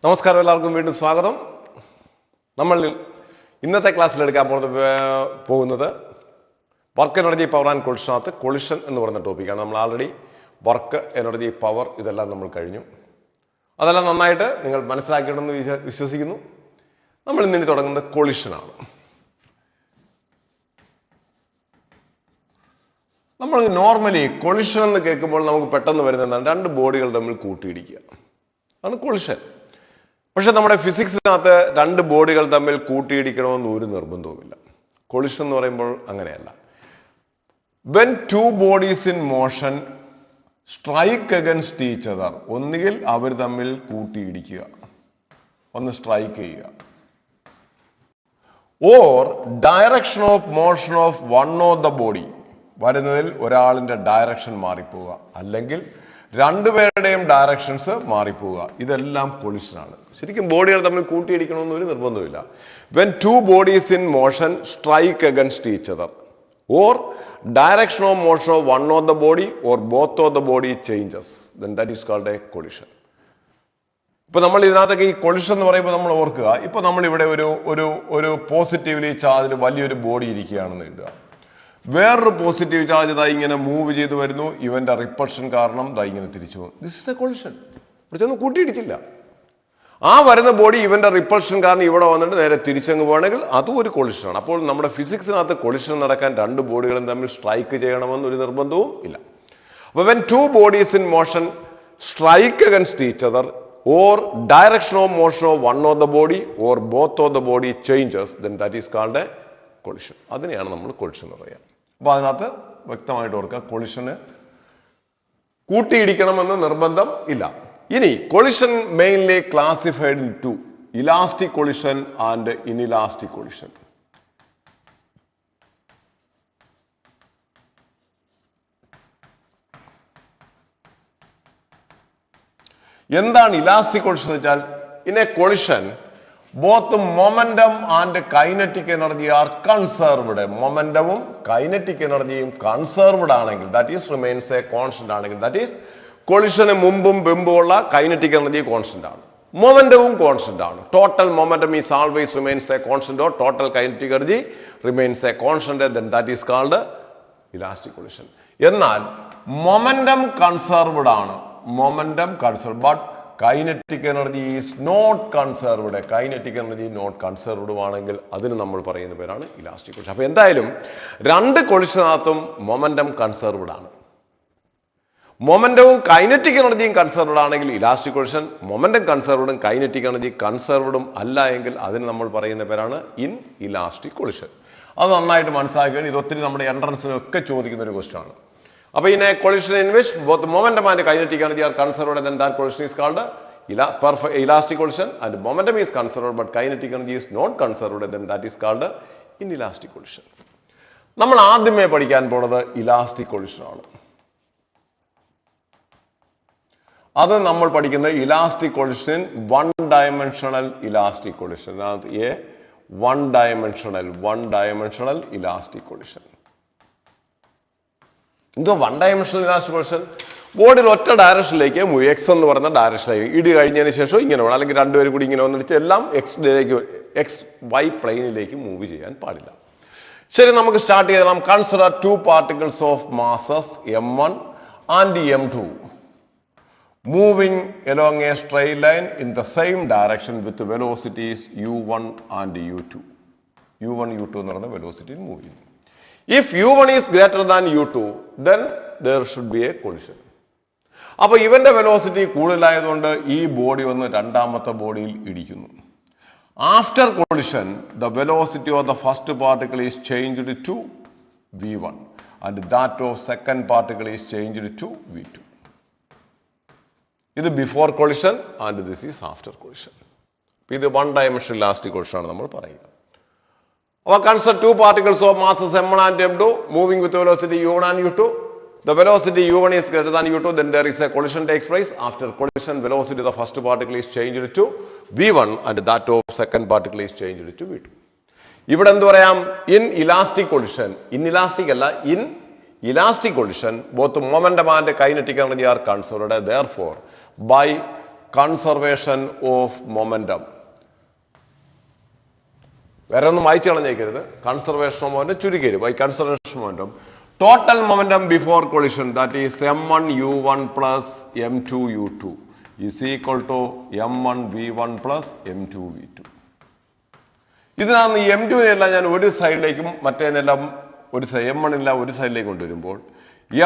നമസ്കാരം, എല്ലാവർക്കും വീണ്ടും സ്വാഗതം. നമ്മൾ ഇന്നത്തെ ക്ലാസ്സിൽ എടുക്കാൻ പോകുന്നത് വർക്ക് എനർജി പവർ ആൻഡ് കൊളിഷനകത്ത് കൊളിഷൻ എന്ന് പറയുന്ന ടോപ്പിക്കാണ്. നമ്മൾ ആൾറെഡി വർക്ക് എനർജി പവർ ഇതെല്ലാം നമ്മൾ കഴിഞ്ഞു. അതെല്ലാം നന്നായിട്ട് നിങ്ങൾ മനസ്സിലാക്കിയിട്ടുണ്ടെന്ന് വിശ്വസിക്കുന്നു. നമ്മൾ ഇന്നിനി തുടങ്ങുന്നത് കൊളിഷനാണ്. നമ്മൾ നോർമലി കൊളിഷൻ എന്ന് കേൾക്കുമ്പോൾ നമുക്ക് പെട്ടെന്ന് വരുന്ന എന്താണ്? രണ്ട് ബോഡികൾ തമ്മിൽ കൂട്ടിയിടിക്കുക, അതാണ് കൊളിഷൻ. പക്ഷെ നമ്മുടെ ഫിസിക്സിനകത്ത് രണ്ട് ബോഡികൾ തമ്മിൽ കൂട്ടിയിടിക്കണമെന്ന് ഒരു നിർബന്ധവുമില്ല. കൊളിഷൻ എന്ന് പറയുമ്പോൾ അങ്ങനെയല്ല. When to bodies in motion strike against each other, ഒന്നുകിൽ അവർ തമ്മിൽ കൂട്ടിയിടിക്കുക, ഒന്ന് സ്ട്രൈക്ക് ചെയ്യുക. Or direction of motion of one of the body, വരുന്നതിൽ ഒരാളിന്റെ ഡയറക്ഷൻ മാറിപ്പോവുക, അല്ലെങ്കിൽ രണ്ടുപേരുടെയും ഡയറക്ഷൻസ് മാറിപ്പോവുക. ഇതെല്ലാം കൊളിഷനാണ്. ശരിക്കും ബോഡികൾ തമ്മിൽ കൂട്ടിയിടിക്കണമെന്ന് ഒരു നിർബന്ധമില്ല. When to bodies in motion strike against each other or direction of motion of one of the body or both of the body changes, then that is called a collision. ഇപ്പൊ നമ്മൾ ഇതിനകത്തൊക്കെ ഈ collision എന്ന് പറയുമ്പോൾ നമ്മൾ ഓർക്കുക, ഇപ്പൊ നമ്മൾ ഇവിടെ ഒരു പോസിറ്റീവ്ലി ചാർജ് വലിയൊരു ബോഡി ഇരിക്കുകയാണെന്ന് എഴുതുക. വേറൊരു പോസിറ്റീവ് ചാർജ് ഇതാ ഇങ്ങനെ മൂവ് ചെയ്ത് വരുന്നു, ഇവന്റെ റിപ്പൾഷൻ കാരണം ഇതാ ഇങ്ങനെ തിരിച്ചു പോകുന്നു. This is A collision. ഇവിടെ ഒന്നും കൂട്ടിയിടിച്ചില്ല. ആ വരുന്ന ബോഡി ഇവന്റെ റിപ്പൾഷൻ കാരണം ഇവിടെ വന്നിട്ട് നേരെ തിരിച്ചങ്ങ് പോകണമെങ്കിൽ അതും ഒരു കൊളിഷനാണ്. അപ്പോൾ നമ്മുടെ ഫിസിക്സിനകത്ത് കൊളിഷൻ നടക്കാൻ രണ്ട് ബോഡികളും തമ്മിൽ സ്ട്രൈക്ക് ചെയ്യണമെന്ന് ഒരു നിർബന്ധവും ഇല്ല. അപ്പോൾ when to bodies in motion strike against each other or direction of motion of one of the body or both of the body changes, then that is called a collision. അതിനെയാണ് നമ്മൾ collision എന്ന് പറയുക. അപ്പൊ അതിനകത്ത് വ്യക്തമായിട്ട് ഓർക്കുക, കൊളിഷന് കൂട്ടിയിടിക്കണമെന്ന് നിർബന്ധം ഇല്ല. ഇനി collision mainly classified in two: elastic collision and inelastic collision. എന്താണ് ഇലാസ്റ്റിക് കൊളിഷൻ എന്ന് വെച്ചാൽ, in a collision both momentum and kinetic energy are conserved. മൊമെന്റവും കൈനറ്റിക് എനർജിയും കൺസർവ്ഡ് ആണെങ്കിൽ, that is remains a constant ആണെങ്കിൽ, ദാറ്റ് ഈസ് കൊളിഷന് മുമ്പും പിമ്പുമുള്ള കൈനറ്റിക് എനർജി കോൺസ്റ്റന്റ് ആണ്, മൊമെന്റവും കോൺസ്റ്റന്റ് ആണ്. Total momentum is always remains a constant, or total kinetic energy remains a constant, then that is called elastic collision. എന്നാൽ momentum conserved ആണ്, momentum conserved, but kinetic energy is not conserved. Kinetic energy not conserved ആണെങ്കിൽ അതിന് നമ്മൾ പറയുന്ന പേരാണ് elastic collision. അപ്പൊ എന്തായാലും രണ്ട് കൊളിഷനകത്തും മൊമെന്റം കൺസർവ്ഡ് ആണ്. മൊമെന്റവും കൈനറ്റിക് എനർജിയും കൺസർവ്ഡ് ആണെങ്കിൽ ഇലാസ്റ്റിക് കൊളിഷൻ, മൊമെന്റം കൺസർവ്ഡും കൈനറ്റിക് എനർജി കൺസർവ്ഡും അല്ല എങ്കിൽ അതിന് നമ്മൾ പറയുന്ന പേരാണ് ഇൻ ഇലാസ്റ്റിക് കൊളിഷൻ. അത് നന്നായിട്ട് മനസ്സിലാക്കുകയാണ്. ഇത് ഒത്തിരി നമ്മുടെ എൻട്രൻസിനൊക്കെ ചോദിക്കുന്ന ഒരു ക്വസ്റ്റ്യൻ ആണ്. അപ്പൊ in a collision in which both momentum and kinetic energy are conserved, then that collision is called elastic collision, and momentum is conserved but kinetic energy is not conserved, then that is called inelastic collision. നമ്മൾ ആദ്യമേ പഠിക്കാൻ പോണത് elastic collision ആണ്. അത് നമ്മൾ പഠിക്കുന്നത് elastic collision, one dimensional elastic collision. One dimensional elastic collision. എന്തോ one dimensional elastic collision? ബോഡിയിൽ ഒറ്റ ഡയറക്ഷനിലേക്ക് മൂവ്, എക്സ് എന്ന് പറയുന്ന ഡയറക്ഷനിലേക്ക് ഇടി കഴിഞ്ഞതിന് ശേഷം ഇങ്ങനെ വേണം, അല്ലെങ്കിൽ രണ്ടുപേരും കൂടി ഇങ്ങനെ വന്നിട്ട് എല്ലാം എക്സ് വൈ പ്ലെയിനിലേക്ക് മൂവ് ചെയ്യാൻ പാടില്ല. ശരി, നമുക്ക് സ്റ്റാർട്ട് ചെയ്യണം. Consider to particles of masses m1 and m2 moving along a straight line in the same direction with velocities u1 and u2. u1 u2 എന്ന് പറയുന്ന വെലോസിറ്റി മൂവ് ചെയ്യുന്നു. If u1 is greater than u2, then there should be a collision. അപ്പൊ ഇവന്റെ velocity കൂടുതലായതുകൊണ്ട് ഈ body വന്ന് രണ്ടാമത്തെ ബോഡിയിൽ ഇടിക്കുന്നു. After collision the velocity of the first particle is changed to v1 and that of second particle is changed to v2. ഇത് before collision and this is after collision. ഇത് വൺ ഡയമെൻഷണൽ ഇലാസ്റ്റിക് കൊളിഷൻ ആണ് നമ്മൾ പറയുക. Consider two particles of masses m1 and m2 moving with velocity u1 and u2. The velocity u1 is greater than u2, then there is a collision takes place. After collision, velocity of the first particle is changed to v1 and that of second particle is changed to v2. ഇവിടെ എന്ത് പറയാം? In elastic collision, in elastic അല്ല, in elastic collision both momentum and kinetic energy are conserved. Therefore, by conservation of momentum. വേറെ ഒന്നും വായിച്ചു കളഞ്ഞേക്കരുത്. Conservation of momentum ചുരുക്കരുത്. By conservation momentum total momentum before collision that is m1 u1 plus m2 u2 is equal to m1 v1 plus m2 v2. ഇതിനകത്ത് m2 എല്ലാം ഞാൻ ഒരു സൈഡിലേക്കും മറ്റേതെല്ലാം ഒരു m1 എല്ലാം ഒരു സൈഡിലേക്ക് കൊണ്ടുവരുമ്പോൾ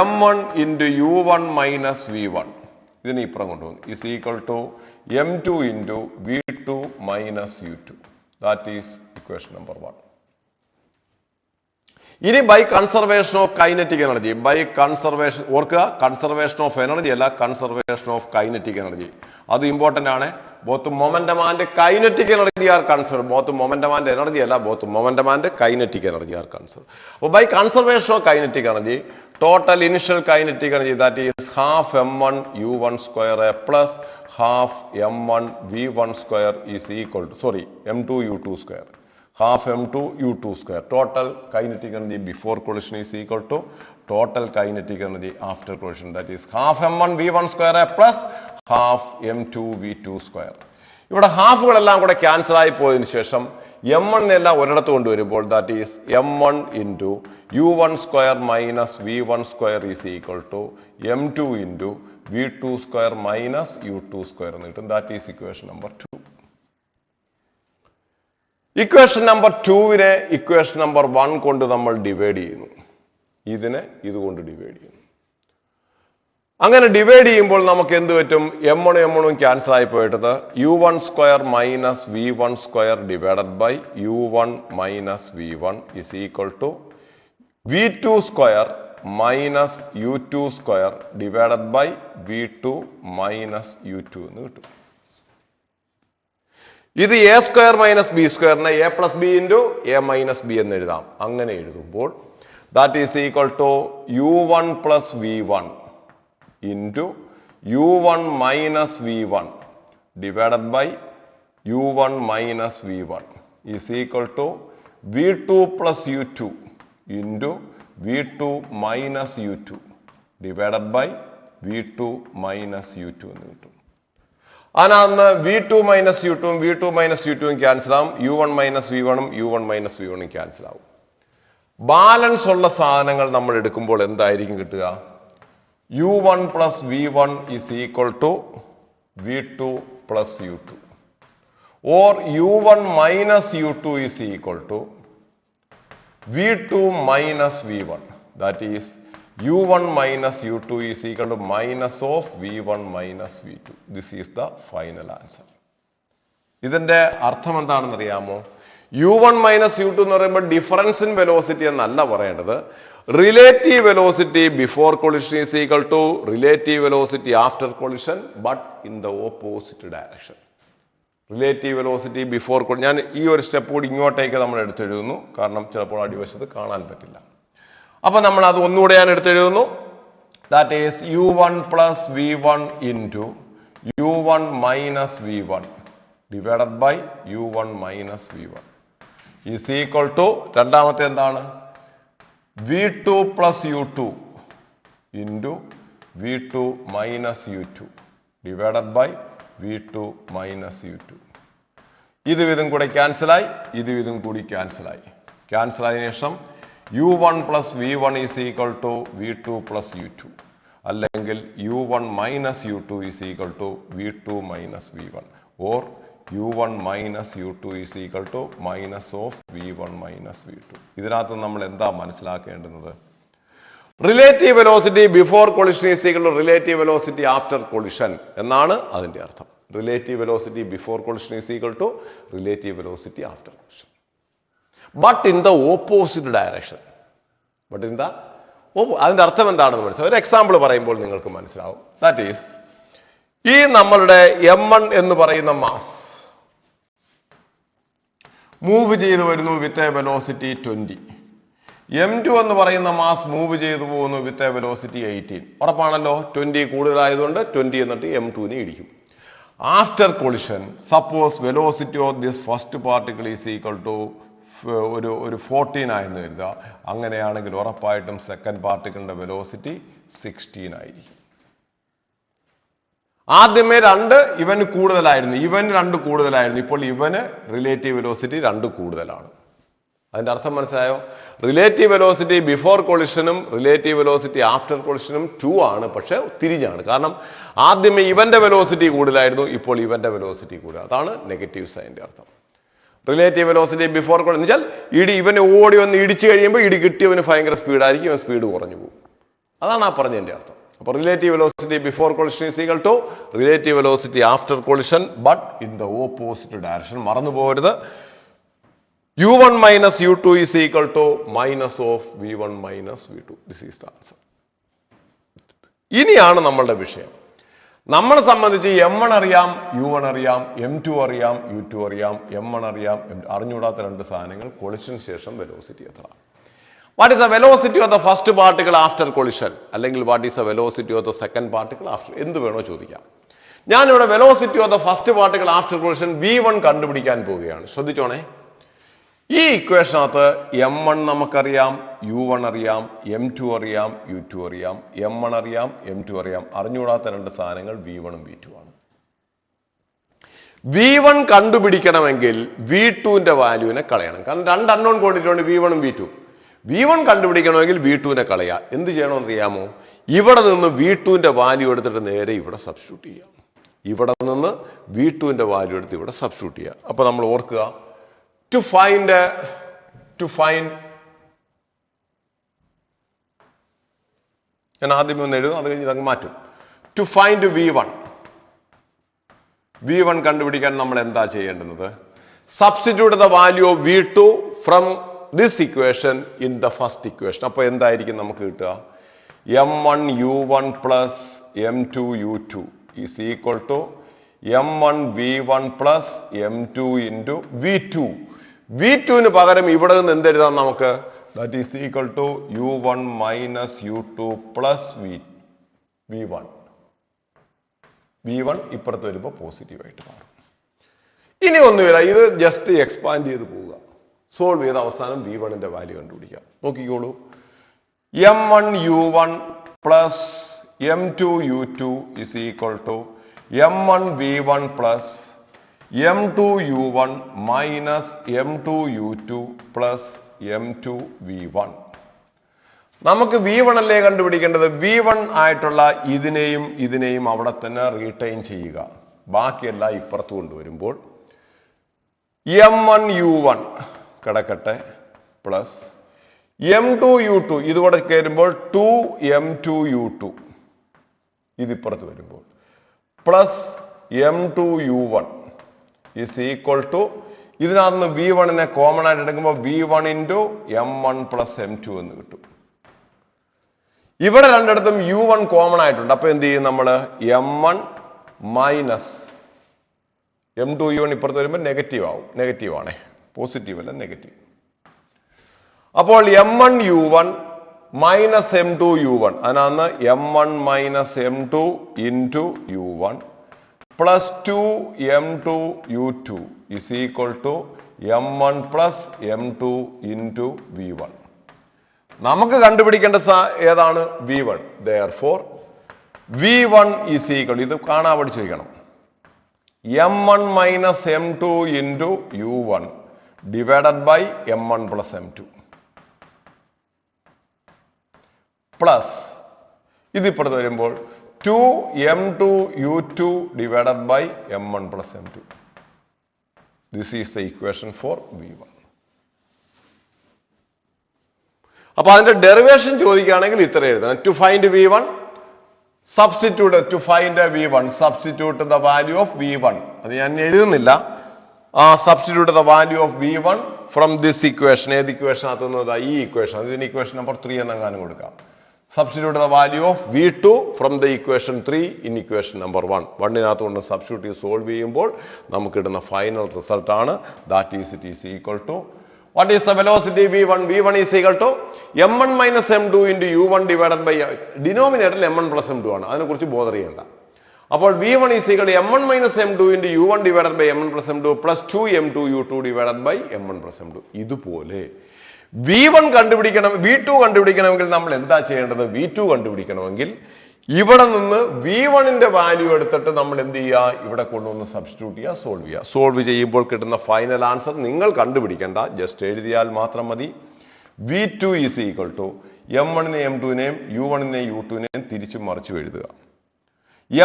m1 into u1 minus v1 ഇതിനെ ഇപ്പുറം കൊണ്ടുവന്നു is equal to m2 into v2 minus u2. That is equation number 1. ഇനി by conservation of kinetic energy by conservation ഓർക്കുക കൺസർവേഷൻ ഓഫ് എനർജി അല്ല കൺസർവേഷൻ ഓഫ് കൈനറ്റിക് എനർജി അത് important ആണ്. Both momentum and kinetic energy are conserved. Both momentum and energy അല്ല both momentum and kinetic energy are conserved. അപ്പോൾ by conservation of kinetic energy total initial kinetic energy that is half m1 u1 square plus half m1 v1 square is equal to m2 u2 square half m2 u2 square. Total kinetic energy before collision is equal to total kinetic energy after collision that is half m1 v1 square plus half m2 v2 square. ഇവിടെ ഹാഫുകളെല്ലാം കൂടെ cancel ആയി പോയതിനു ശേഷം m1 എല്ലാം ഒരിടത്ത് കൊണ്ടുവരുമ്പോൾ that is m1 into u1 square minus v1 square is equal to m2 into v2 square minus u2 square എന്ന് കിട്ടും. That is equation number 2. Equation number 2വിനെ ഇക്വേഷൻ നമ്പർ 1 കൊണ്ട് നമ്മൾ ഡിവൈഡ് ചെയ്യുന്നു. ഇതിനെ ഇതുകൊണ്ട് ഡിവൈഡ് ചെയ്യുന്നു. അങ്ങനെ ഡിവൈഡ് ചെയ്യുമ്പോൾ നമുക്ക് എന്ത് പറ്റും? m1 m1 ക്യാൻസൽ ആയി പോയിട്ടത് u1 square minus v1 square divided by u1 minus v1 is equal to v2 square minus u2 square divided by v2 minus u2 എന്ന് കിട്ടും. ഇത് എ സ്ക്വയർ മൈനസ് ബി സ്ക്വയറിനെ A plus B into A minus B എന്ന് എഴുതാം. അങ്ങനെ എഴുതുമ്പോൾ that is equal to u1 plus v1 into u1 minus v1 divided by u1 minus v1 is equal to v2 plus u2 into v2 minus u2 divided by v2 minus u2 എന്ന് കിട്ടും. അതിനകത്ത് v2 minus u2 v2 minus u2 cancel ആവും. u1 minus v1 u1 minus v1 cancel ആവും. Balance ഉള്ള സാധനങ്ങൾ നമ്മൾ എടുക്കുമ്പോൾ എന്തായിരിക്കും കിട്ടുക? u1 plus v1 is equal to v2 plus u2 or u1 minus u2 is equal to v2 minus v1 that is u1 minus u2 is equal to minus of v1 minus v2. This is the final answer. ഇതിന്റെ അർത്ഥം എന്താണെന്ന് അറിയാമോ? u1 minus u2 എന്ന് പറയുമ്പോൾ difference in velocity എന്നല്ല പറയേണ്ടത്. Relative velocity before collision is equal to relative velocity after collision but in the opposite direction. Relative velocity before collision ഞാൻ ഈ ഒരു സ്റ്റെപ്പ് കൂടി ഇങ്ങോട്ടേക്ക് നമ്മൾ എടുത്തെഴുതുന്നു. കാരണം ചിലപ്പോൾ അടിവശത്ത് കാണാൻ പറ്റില്ല. അപ്പോൾ നമ്മൾ അത് ഒന്നുകൂടെ ഞാൻ എടുത്തെഴുതുന്നു. That is u1 plus v1 into u1 minus v1 divided by u1 minus v1 is equal to രണ്ടാമത്തെ എന്താണ്? v2 plus u2 into v2 minus u2 divided by v2 minus u2. ഇത് വിധം കൂടെ ക്യാൻസലായി, ഇത് വിധം കൂടി ക്യാൻസലായി. ക്യാൻസലായതിനു ശേഷം u1 plus v1 is equal to v2 plus u2 അല്ലെങ്കിൽ u1 minus u2 is equal to v2 minus v1 or u1 minus u2 is equal to minus of v1 minus v2. ഇതിനകത്ത് നമ്മൾ എന്താ മനസ്സിലാക്കേണ്ടത്? Relative velocity before collision is equal to relative velocity after collision എന്നാണ് അതിന്റെ അർത്ഥം. Relative velocity before collision is equal to relative velocity after collision but in the opposite direction. അതിന്റെ അർത്ഥം എന്താണെന്ന് മനസ്സിലാവും. ഒരു എക്സാമ്പിൾ പറയുമ്പോൾ നിങ്ങൾക്ക് മനസ്സിലാവും. ദാറ്റ് ഈസ് ഈ നമ്മളുടെ m1 എന്ന് പറയുന്ന മാസ് മൂവ് ചെയ്തു വരുന്നു വിത്ത് എ വെലോസിറ്റി 20. m2 എന്ന് പറയുന്ന മാസ് മൂവ് ചെയ്തു പോകുന്നു വിത്ത് എ വെലോസിറ്റി 18. ഉറപ്പാണല്ലോ 20 കൂടുതലായതുകൊണ്ട് 20 എന്നിട്ട് m2നെ ഇടിക്കും. After collision suppose velocity of this first particle is equal to ഒരു 14 ആയെന്ന് കരുതുക. അങ്ങനെയാണെങ്കിൽ ഉറപ്പായിട്ടും സെക്കൻഡ് പാർട്ടിക്കിളിന്റെ വെലോസിറ്റി 16 ആയിരിക്കും. ആദ്യമേ 2 ഇവന് കൂടുതലായിരുന്നു, ഇവന് 2 കൂടുതലായിരുന്നു. ഇപ്പോൾ ഇവന് റിലേറ്റീവ് വെലോസിറ്റി 2 കൂടുതലാണ്. അതിന്റെ അർത്ഥം മനസ്സിലായോ? റിലേറ്റീവ് വെലോസിറ്റി ബിഫോർ കൊളിഷനും റിലേറ്റീവ് വെലോസിറ്റി ആഫ്റ്റർ കൊളിഷനും 2 ആണ്. പക്ഷെ തിരിഞ്ഞാണ്. കാരണം ആദ്യമേ ഇവന്റെ വെലോസിറ്റി കൂടുതലായിരുന്നു, ഇപ്പോൾ ഇവന്റെ വെലോസിറ്റി കൂടുതൽ. അതാണ് നെഗറ്റീവ് സൈൻ്റെ അർത്ഥം. റിലേറ്റീവ് വെലോസിറ്റി ബിഫോർ കൊളിഷൻ എന്ന് വെച്ചാൽ ഇവന് ഓടി വന്ന് ഇടിച്ചു കഴിയുമ്പോൾ കിട്ടിയവന് ഭയങ്കര സ്പീഡായിരിക്കും, ഇവൻ സ്പീഡ് കുറഞ്ഞു പോകും. അതാണ് ആ പറഞ്ഞതിന്റെ അർത്ഥം. അപ്പോൾ relative velocity before collision is equal to relative velocity after collision, but in the opposite direction. മറന്നു പോകരുത്. u1 minus u2 is equal to minus of v1 minus v2. This is the answer. ഇനിയാണ് നമ്മളുടെ വിഷയം. നമ്മളെ സംബന്ധിച്ച് m1 അറിയാം, u1 അറിയാം, m2 അറിയാം, u2 അറിയാം, m1 അറിയാം. അറിഞ്ഞുകൂടാത്ത 2 സാധനങ്ങൾ, കൊളിഷന് ശേഷം വെലോസിറ്റി എത്ര. What is the velocity of the first particle after collision, അല്ലെങ്കിൽ what is the velocity of the second particle after, എന്ത് വേണോ ചോദിക്കാം. ഞാനിവിടെ velocity of the first particle after collision v1 കണ്ടുപിടിക്കാൻ പോവുകയാണ്. ശ്രദ്ധിച്ചോണേ, ഈ ഇക്വേഷനകത്ത് m1 നമുക്കറിയാം, u1 അറിയാം, m2 അറിയാം, u2 അറിയാം, m1 അറിയാം, m2 അറിയാം. അറിഞ്ഞുകൂടാത്ത 2 സാധനങ്ങൾ v1 ഉം v2 ആണ്. v1 കണ്ടുപിടിക്കണമെങ്കിൽ v2ന്റെ വാല്യൂവിനെ കളയണം. കാരണം 2 അൺനോൺ ക്വാണ്ടിറ്റി ഉണ്ട്, v1 ഉം v2. v1 കണ്ടുപിടിക്കണമെങ്കിൽ v2നെ കളയാം. എന്ത് ചെയ്യണമെന്ന് അറിയാമോ? ഇവിടെ നിന്ന് v2ന്റെ വാല്യൂ എടുത്തിട്ട് നേരെ ഇവിടെ സബ്സ്റ്റിറ്റ്യൂട്ട് ചെയ്യാം. ഇവിടെ നിന്ന് v2ന്റെ വാല്യൂ എടുത്ത് ഇവിടെ സബ്സ്റ്റിറ്റ്യൂട്ട് ചെയ്യാം. അപ്പൊ നമ്മൾ ഓർക്കുക, to find ഞാൻ ആദ്യമേ ഒന്ന് എഴുതും, അത് കഴിഞ്ഞ് ഇതങ്ങ് മാറ്റും. ടു ഫൈൻഡ് v1 കണ്ടുപിടിക്കാൻ നമ്മൾ എന്താ ചെയ്യേണ്ടത്? Substitute the value of v2 from this equation in the first equation. അപ്പൊ എന്തായിരിക്കും നമുക്ക് കിട്ടുക? m1 u1 plus m2 u2 is equal to m1 v1 plus m2 into v2. v2ന് പകരം ഇവിടെ നിന്ന് എന്തെഴുതാം നമുക്ക്? That is equal to u1 minus u2 plus v1. v1 ഇപ്പുറത്ത് വരുമ്പോൾ പോസിറ്റീവായിട്ട് മാറും. ഇനി ഒന്നുമില്ല, ഇത് ജസ്റ്റ് എക്സ്പാൻഡ് ചെയ്ത് പോവുക. സോൾവ് ചെയ്ത അവസാനം v1ന്റെ വാല്യൂ കണ്ടുപിടിക്കാം. നോക്കിക്കോളൂ, m1 u1 plus m2 u2 is equal to m1 v1 plus m2 u1 minus m2 u2 plus m2 v1. നമുക്ക് v1 അല്ലേ കണ്ടുപിടിക്കേണ്ടത്? v1 ആയിട്ടുള്ള ഇതിനെയും അവിടെ തന്നെ റീറ്റെയിൻ ചെയ്യുക. ബാക്കിയെല്ലാം ഇപ്പുറത്ത് കൊണ്ടുവരുമ്പോൾ m1 u1 കിടക്കട്ടെ പ്ലസ് m2 u2 ഇതുകൂടെ കയറുമ്പോൾ 2m2 u2 ഇതിപ്പുറത്ത് വരുമ്പോൾ plus m2 u1 is equal to, ഇതിനകത്ത് v1നെ കോമൺ ആയിട്ട് എടുക്കുമ്പോൾ v1 into m1 plus m2 എന്ന് കിട്ടും. ഇവിടെ രണ്ടിടത്തും u1 കോമൺ ആയിട്ടുണ്ട്. അപ്പൊ എന്ത് ചെയ്യും നമ്മൾ? m1 മൈനസ് m2 u1 ഇപ്പുറത്ത് വരുമ്പോൾ നെഗറ്റീവ് ആവും. നെഗറ്റീവ് ആണേ, പോസിറ്റീവ് അല്ല, നെഗറ്റീവ്. അപ്പോൾ m1 u1 minus m2 u1, അതിനകത്ത് m1 minus m2 into u1 plus 2m2 u2 is equal to m1 plus m2 into v1. നമുക്ക് കണ്ടുപിടിക്കേണ്ട ഏതാണ്? v1. therefore v1 is equal, ഇത് കാണാൻ പഠിച്ചു വയ്ക്കണം, m1 minus m2 into u1 divided by m1 plus m2 plus ഇതിപ്പുറത്ത് വരുമ്പോൾ 2m2 u2 divided by m1 plus m2. This is the equation for v1. അപ്പോൾ അതിന്റെ ഡെറിവേഷൻ ചോദിക്കുകയാണെങ്കിൽ ഇത്ര എഴുതണം. To find v1 substitute, to find v1 substitute the value of v1. അത് ഞാൻ എഴുതുന്നില്ല. Substitute the value of v1 from this equation. ഏത് equation ആകുന്നത്? ഈ ഇക്വേഷൻ. ഇതിന് ഇക്വേഷൻ നമ്പർ 3 എന്നെങ്ങാനും കൊടുക്കാം. Substitute the value of v2 from the equation 3 in equation number 1. 1-നകത്ത് കൊണ്ട് substitute solve ചെയ്യുമ്പോൾ നമുക്ക് കിട്ടുന്ന ഫൈനൽ റിസൾട്ട് ആണ്. That is it is equal to, what is the velocity v1? v1 is equal to m1 minus m2 into u1 divided by, ഡിനോമിനേറ്ററിൽ m1 plus m2 ആണ്, അതിനെക്കുറിച്ച് bother ചെയ്യേണ്ട. അപ്പോൾ v1 is equal to m1 minus m2 into u1 divided by m1 plus m2 plus 2m2 u2 divided by m1 plus m2. ഇതുപോലെ v1 കണ്ടുപിടിക്കണം, v2 കണ്ടുപിടിക്കണമെങ്കിൽ നമ്മൾ എന്താ ചെയ്യേണ്ടത്? v2 കണ്ടുപിടിക്കണമെങ്കിൽ ഇവിടെ നിന്ന് v1ന്റെ വാല്യൂ എടുത്തിട്ട് നമ്മൾ എന്ത് ചെയ്യുക, ഇവിടെ കൊണ്ടുവന്ന് സബ്സ്റ്റിറ്റ്യൂട്ട് ചെയ്യുക, സോൾവ് ചെയ്യുക. സോൾവ് ചെയ്യുമ്പോൾ കിട്ടുന്ന ഫൈനൽ ആൻസർ നിങ്ങൾ കണ്ടുപിടിക്കേണ്ട, ജസ്റ്റ് എഴുതിയാൽ മാത്രം മതി. v2 ഈസ് ഈക്വൽ ടു m1നെ m2നെയും u1നെ u2നെയും തിരിച്ചും മറിച്ചും എഴുതുക.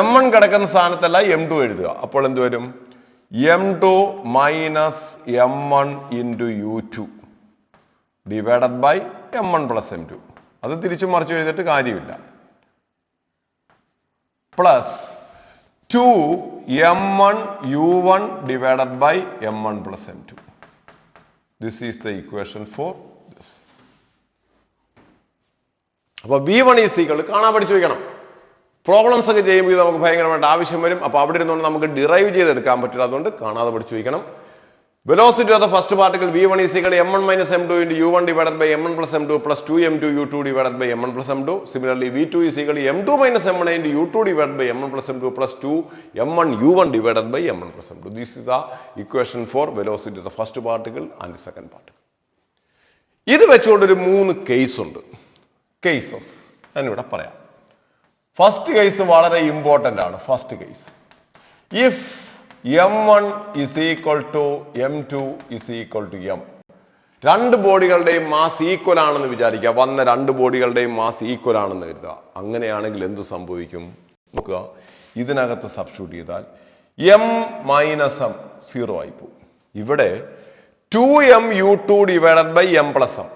m1 കിടക്കുന്ന സ്ഥാനത്തല്ല m2 എഴുതുക. അപ്പോൾ എന്ത് വരും? m2 minus m1 into u2 divided by m1 plus m2. അത് തിരിച്ചും മറിച്ചും എഴുതിയിട്ട് കാര്യമില്ല. Plus 2m1 u1 divided by m1 plus m2. This is the equation for this. അപ്പോൾ v1 is equal കാണാൻ പഠിച്ചു വയ്ക്കണം. പ്രോബ്ലംസ് ഒക്കെ ചെയ്യുമ്പോൾ നമുക്ക് ഭയങ്കരമായിട്ട് ആവശ്യം വരും. അപ്പോൾ അവിടെ ഇരുന്നുകൊണ്ട് നമുക്ക് ഡിറൈവ് ചെയ്തെടുക്കാൻ പറ്റില്ല. അതുകൊണ്ട് കാണാതെ പഠിച്ചു വയ്ക്കണം. Velocity of the first particle v1 is equal to m1 minus m2 into u1 divided by m1 plus m2 plus 2m2 u2 divided by m1 plus m2. Similarly, v2 is equal to m2 minus m1 into u2 divided by m1 plus m2 plus 2m1 u1 divided by m1 plus m2. This is the equation for velocity of the first particle and the second particle. ഇത് വെച്ചുകൊണ്ട് ഒരു 3 case ഉണ്ട്. Cases ഞാനിവിടെ പറയാം. First case വളരെ important ആണ്. First case, if m1 is equal to m2 is equal to m. രണ്ട് ബോഡികളുടെയും mass equal ആണെന്ന് വിചാരിക്കുക. വന്ന രണ്ട് ബോഡികളുടെയും മാസ് ഈക്വൽ ആണെന്ന് കരുതുക. അങ്ങനെയാണെങ്കിൽ എന്ത് സംഭവിക്കും നോക്കുക. ഇതിനകത്ത് സബ്സ്റ്റിറ്റ്യൂട്ട് ചെയ്താൽ m മൈനസ് m 0 ആയി പോകും. ഇവിടെ 2m u2 divided by m plus m.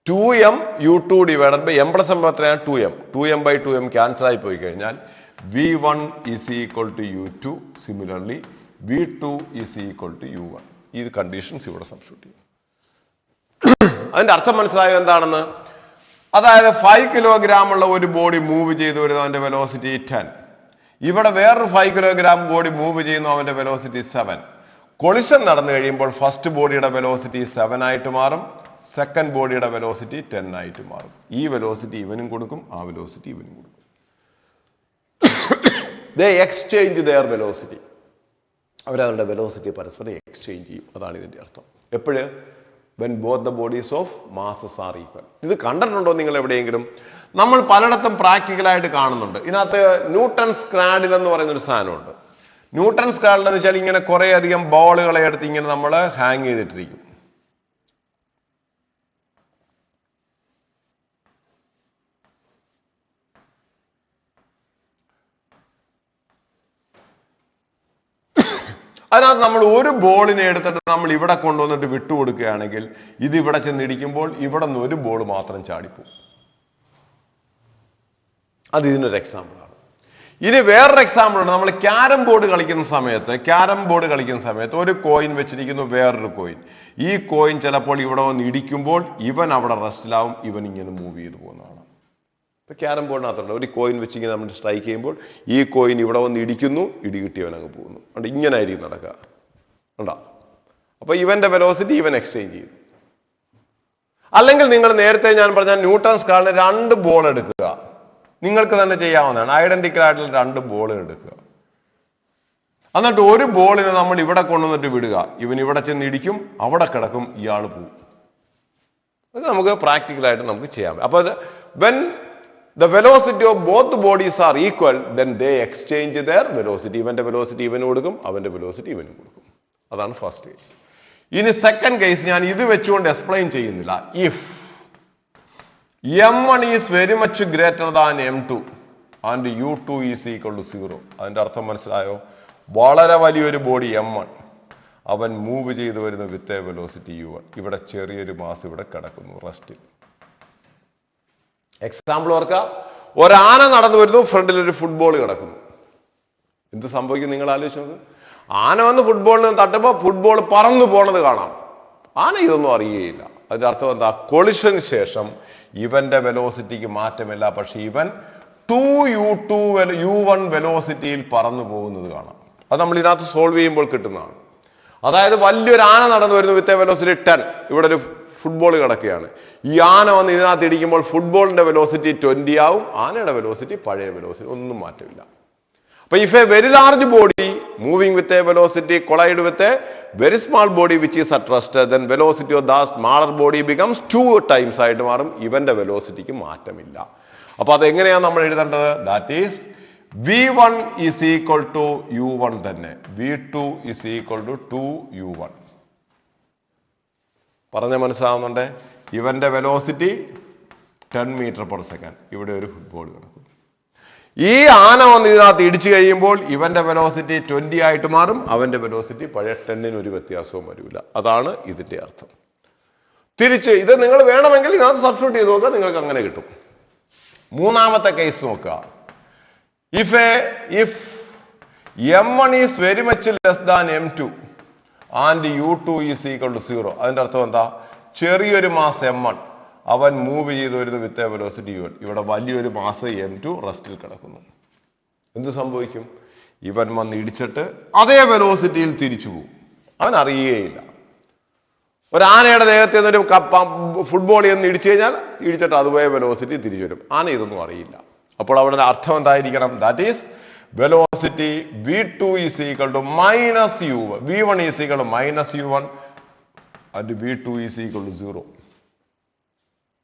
2m u2 divided by m plus m എത്രയാണ്? 2m. 2m by 2m cancel ആയി പോയി കഴിഞ്ഞാൽ v1 is equal to u2. Similarly, v2 is equal to u1. ഈ conditions ഇവിടെ substitute ചെയ്യും. അതിന്റെ അർത്ഥം മനസ്സിലായോ എന്താണെന്ന്? അതായത് 5 കിലോഗ്രാം ഉള്ള ഒരു ബോഡി മൂവ് ചെയ്തു വരുന്നു, അവന്റെ വെലോസിറ്റി 10. ഇവിടെ വേറൊരു 5 കിലോഗ്രാം ബോഡി മൂവ് ചെയ്യുന്നു, അവന്റെ വെലോസിറ്റി 7. കൊളിഷൻ നടന്നു കഴിയുമ്പോൾ ഫസ്റ്റ് ബോഡിയുടെ വെലോസിറ്റി 7 ആയിട്ട് മാറും, സെക്കൻഡ് ബോഡിയുടെ വെലോസിറ്റി 10 ആയിട്ട് മാറും. ഈ വെലോസിറ്റി ഇവനും കൊടുക്കും, ആ വെലോസിറ്റി ഇവനും കൊടുക്കും. They exchange their velocity. അവരവരുടെ വെലോസിറ്റി പരസ്പരം എക്സ്ചേഞ്ച് ചെയ്യും. അതാണ് ഇതിന്റെ അർത്ഥം. എപ്പോഴ്? when both the bodies of masses are equal. ഇത് കണ്ടിട്ടുണ്ടോ നിങ്ങൾ എവിടെയെങ്കിലും? നമ്മൾ പലയിടത്തും പ്രാക്ടിക്കലായിട്ട് കാണുന്നുണ്ട്. ഇതിനകത്ത് ന്യൂട്ടൺസ് ക്രാഡിൽ എന്ന് പറയുന്ന ഒരു സാധനമുണ്ട്. ന്യൂട്ടൺസ് ക്രാഡിൽ എന്ന് വെച്ചാൽ ഇങ്ങനെ കുറെ അധികം ബോളുകളെ എടുത്ത് ഇങ്ങനെ നമ്മൾ ഹാങ് ചെയ്തിട്ടിരിക്കും. അതിനകത്ത് നമ്മൾ ഒരു ബോളിനെ എടുത്തിട്ട് നമ്മൾ ഇവിടെ കൊണ്ടുവന്നിട്ട് വിട്ടുകൊടുക്കുകയാണെങ്കിൽ ഇത് ഇവിടെ ചെന്നിടിക്കുമ്പോൾ ഇവിടെ നിന്ന് ഒരു ബോൾ മാത്രം ചാടിപ്പോകും. അത് ഇതിനൊരു എക്സാമ്പിൾ ആണ്. ഇനി വേറൊരു എക്സാമ്പിൾ ഉണ്ട്. നമ്മൾ ക്യാരം ബോർഡ് കളിക്കുന്ന സമയത്ത് ഒരു കോയിൻ വെച്ചിരിക്കുന്നു, വേറൊരു കോയിൻ. ഈ കോയിൻ ചിലപ്പോൾ ഇവിടെ വന്ന് ഇടിക്കുമ്പോൾ ഇവൻ അവിടെ റെസ്റ്റിലാവും, ഇവൻ ഇങ്ങനെ മൂവ് ചെയ്തു പോകുന്നതാണ്. ഇപ്പൊ ക്യാരം ബോർഡിനകത്തുണ്ട് ഒരു കോയിൻ വെച്ചിങ്ങനെ നമ്മൾ സ്ട്രൈക്ക് ചെയ്യുമ്പോൾ ഈ കോയിൻ ഇവിടെ വന്ന് ഇടിക്കുന്നു, ഇടി കിട്ടിയവൻ അങ്ങ് പോകുന്നു. അതുകൊണ്ട് ഇങ്ങനെ ആയിരിക്കും നടക്കുക. ഉണ്ടോ? അപ്പൊ ഇവന്റെ വെലോസിറ്റി ഇവൻ എക്സ്ചേഞ്ച് ചെയ്തു. അല്ലെങ്കിൽ നിങ്ങൾ നേരത്തെ ഞാൻ പറഞ്ഞ ന്യൂട്ടൺ സ്കാളിന് 2 ബോൾ എടുക്കുക. നിങ്ങൾക്ക് തന്നെ ചെയ്യാവുന്നതാണ്. ഐഡന്റിക്കൽ ആയിട്ടുള്ള 2 ബോൾ എടുക്കുക. എന്നിട്ട് ഒരു ബോളിനെ നമ്മൾ ഇവിടെ കൊണ്ടുവന്നിട്ട് വിടുക. ഇവൻ ഇവിടെ ചെന്ന് ഇടിക്കും, അവിടെ കിടക്കും, ഇയാൾ പോകും. അത് നമുക്ക് പ്രാക്ടിക്കലായിട്ട് നമുക്ക് ചെയ്യാം. അപ്പൊ when the velocity of both the bodies are equal, then they exchange their velocity. ഇവന്റെ വെലോസിറ്റി ഇവന് കൊടുക്കും, അവന്റെ വെലോസിറ്റി ഇവന് കൊടുക്കും. അതാണ് ഫസ്റ്റ് കേസ്. ഇനി സെക്കൻഡ് കേസ് ഞാൻ ഇത് വെച്ചുകൊണ്ട് എക്സ്പ്ലെയിൻ ചെയ്യുന്നില്ല. If m1 is very much greater than m2 and u2 is equal to 0. അതിന്റെ അർത്ഥം മനസ്സിലായോ? വളരെ വലിയൊരു ബോഡി m1, അവൻ മൂവ് ചെയ്തു വരുന്ന വിത്ത് എ വെലോസിറ്റി u1. ഇവിടെ ചെറിയൊരു മാസ് ഇവിടെ കിടക്കുന്നു റെസ്റ്റിൽ. എക്സാമ്പിൾ ഓർക്കുക. ഒരാന നടന്നു വരുന്നു, ഫ്രണ്ടിൽ ഒരു ഫുട്ബോൾ കിടക്കുന്നു. എന്ത് സംഭവിക്കും നിങ്ങൾ ആലോചിച്ച് നോക്ക്. ആന വന്ന് ഫുട്ബോളിന് തട്ടുമ്പോൾ ഫുട്ബോൾ പറന്നു പോണത് കാണാം. ആന ഇതൊന്നും അറിയുകയില്ല. അതിന്റെ അർത്ഥം എന്താ? കൊളിഷന് ശേഷം ഇവന്റെ വെലോസിറ്റിക്ക് മാറ്റമില്ല, പക്ഷെ ഇവൻ 2u1 വെലോസിറ്റിയിൽ പറന്നു പോകുന്നത് കാണാം. അത് നമ്മൾ ഇതിനകത്ത് സോൾവ് ചെയ്യുമ്പോൾ കിട്ടുന്നതാണ്. അതായത് വലിയൊരു ആന നടന്നു വരുന്നു വിത്ത് എ വെലോസിറ്റി 10. ഇവിടെ ഒരു ഫുട്ബോൾ കിടക്കുകയാണ്. ഈ ആന വന്ന് ഇതിനകത്ത് ഇടിക്കുമ്പോൾ ഫുട്ബോളിന്റെ വെലോസിറ്റി 20 ആവും, ആനയുടെ വെലോസിറ്റി പഴയ വെലോസിറ്റി, ഒന്നും മാറ്റമില്ല. അപ്പൊ if A very large body moving with a velocity collide with a very small body which is at rest, then velocity of the smaller body becomes 2 times ആയിട്ട് മാറും. ഇവന്റെ വെലോസിറ്റിക്ക് മാറ്റമില്ല. അപ്പൊ അതെങ്ങനെയാണ് നമ്മൾ എഴുതേണ്ടത്? That is V1 is equal to U1 തന്നെ, V2 is equal to 2U1. പറഞ്ഞ മനസ്സിലാവുന്നുണ്ട്? ഇവന്റെ വെലോസിറ്റി 10 m/s. ഇവിടെ ഒരു ഫുട്ബോൾ കിടക്കും. ഈ ആന വന്ന് ഇതിനകത്ത് ഇടിച്ചു കഴിയുമ്പോൾ ഇവന്റെ വെലോസിറ്റി 20 ആയിട്ട് മാറും, അവന്റെ വെലോസിറ്റി പഴയ 10-ന് ഒരു വ്യത്യാസവും വരില്ല. അതാണ് ഇതിന്റെ അർത്ഥം. തിരിച്ച് ഇത് നിങ്ങൾ വേണമെങ്കിൽ ഇതിനകത്ത് സബ്സ്റ്റിറ്റ്യൂട്ട് ചെയ്ത് നോക്കുക, നിങ്ങൾക്ക് അങ്ങനെ കിട്ടും. മൂന്നാമത്തെ കേസ് നോക്കുക. If M1 is very much less than M2 and U2 is equal to 0, അതിന്റെ അർത്ഥം എന്താ? ചെറിയൊരു മാസ് M1 അവൻ മൂവ് ചെയ്ത് വരുന്നു വിത്ത് എ വെലോസിറ്റി U1. ഇവിടെ വലിയൊരു മാസ് M2 റെസ്റ്റിൽ കിടക്കുന്നു. എന്ത് സംഭവിക്കും? ഇവൻ വന്ന് ഇടിച്ചിട്ട് അതേ വെലോസിറ്റിയിൽ തിരിച്ചു പോകും, അവൻ അറിയുകയില്ല. ഒരു ആനയുടെ ദേഹത്തെ ഒരു ഫുട്ബോളിൽ നിന്ന് ഇടിച്ചു കഴിഞ്ഞാൽ ഇടിച്ചിട്ട് അതുപോലെ വെലോസിറ്റി തിരിച്ചു വരും. ആന ഇതൊന്നും അറിയില്ല. അപ്പോൾ അവിടെ അർത്ഥം എന്തായിരിക്കണം? That is velocity V2 is equal to minus U1, V1 is equal to minus U1 and V2 is equal to 0.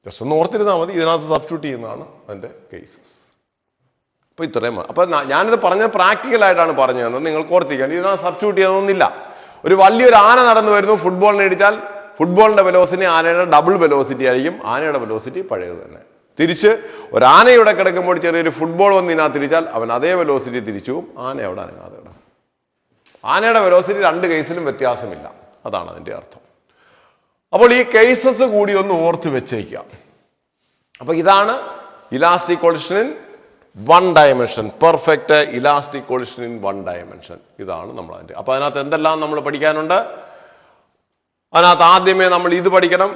Just ഒന്ന് ഓർത്തിരുന്നാൽ മതി, ഇതിനകത്ത് സബ്സ്റ്റിറ്റ്യൂട്ട് ചെയ്യുന്നതാണ് അതിന്റെ കേസസ്. അപ്പൊ ഇത്രയും. അപ്പൊ ഞാനിത് പറഞ്ഞ പ്രാക്ടിക്കൽ ആയിട്ടാണ് പറഞ്ഞു തന്നത്, നിങ്ങൾക്ക് ഓർത്തിരിക്കാൻ. ഇതിനകത്ത് സബ്സ്റ്റിറ്റ്യൂട്ട് ചെയ്യാനൊന്നുമില്ല. ഒരു വലിയൊരു ആന നടന്നു വരുന്നു, ഫുട്ബോളിനെ ഇടിച്ചാൽ ഫുട്ബോളിന്റെ വെലോസിറ്റി ആനയുടെ ഡബിൾ വെലോസിറ്റി ആയിരിക്കും, ആനയുടെ വെലോസിറ്റി പഴയത് തന്നെ. തിരിച്ച് ഒരു ആന ഇവിടെ കിടക്കുമ്പോൾ ചെറിയൊരു ഫുട്ബോൾ വന്ന് ഇതിനകത്ത് തിരിച്ചാൽ അവൻ അതേ വെലോസിറ്റി തിരിച്ചു പോകും, ആന എവിടെ അനങ്ങാതെ കിടക്കും. ആനയുടെ വെലോസിറ്റി രണ്ട് കേസിലും വ്യത്യാസമില്ല, അതാണ് അതിന്റെ അർത്ഥം. അപ്പോൾ ഈ കേസസ് കൂടി ഒന്ന് ഓർത്ത് വെച്ചേക്കാം. അപ്പൊ ഇതാണ് elastic collision in 1 dimension, perfect elastic collision in 1 dimension. ഇതാണ് നമ്മൾ അതിന്റെ. അപ്പൊ അതിനകത്ത് എന്തെല്ലാം നമ്മൾ പഠിക്കാനുണ്ട്? അതിനകത്ത് ആദ്യമേ നമ്മൾ ഇത് പഠിക്കണം.